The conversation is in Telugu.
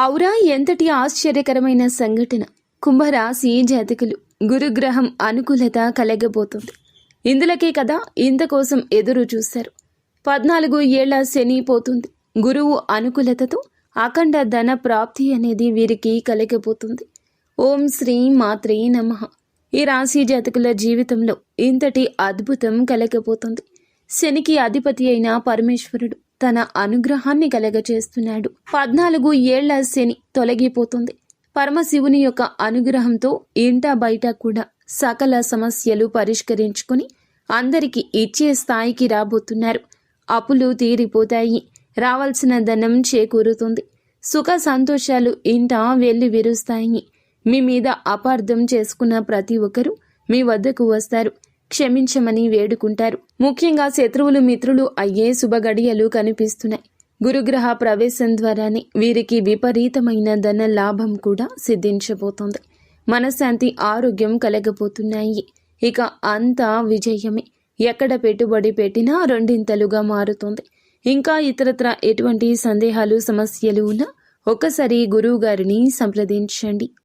ఔరా ఎంతటి ఆశ్చర్యకరమైన సంఘటన. కుంభరాశి జాతకులు గురుగ్రహం అనుకూలత కలగబోతుంది. ఇందులకే కదా ఇంతకోసం ఎదురు చూశారు. 14 ఏళ్ల శని పోతుంది. గురువు అనుకూలతతో అఖండ ధన ప్రాప్తి అనేది వీరికి కలగబోతుంది. ఓం శ్రీ మాత్రే నమః. ఈ రాశి జాతకుల జీవితంలో ఇంతటి అద్భుతం కలగబోతుంది. శనికి అధిపతి అయిన పరమేశ్వరుడు తన అనుగ్రహాన్ని కలగచేస్తున్నాడు. 14 ఏళ్ల శని తొలగిపోతుంది. పరమశివుని యొక్క అనుగ్రహంతో ఇంట బయట కూడా సకల సమస్యలు పరిష్కరించుకుని అందరికీ ఇచ్చే స్థాయికి రాబోతున్నారు. అప్పులు తీరిపోతాయి. రావాల్సిన ధనం చేకూరుతుంది. సుఖ సంతోషాలు ఇంట వెళ్లి విరుస్తాయి. మీ మీద అపార్థం చేసుకున్న ప్రతి ఒక్కరూ మీ వద్దకు వస్తారు. క్షమించమని వేడుకుంటారు. ముఖ్యంగా శత్రువులు మిత్రులు అయ్యే శుభగడియలు కనిపిస్తున్నాయి. గురుగ్రహ ప్రవేశం ద్వారానే వీరికి విపరీతమైన ధన లాభం కూడా సిద్ధించబోతోంది. మనశ్శాంతి ఆరోగ్యం కలగబోతున్నాయి. ఇక అంతా విజయమే. ఎక్కడ పెట్టుబడి పెట్టినా రెండింతలుగా మారుతోంది. ఇంకా ఇతరత్ర ఎటువంటి సందేహాలు సమస్యలు ఉన్నా ఒక్కసారి గురువు గారిని సంప్రదించండి.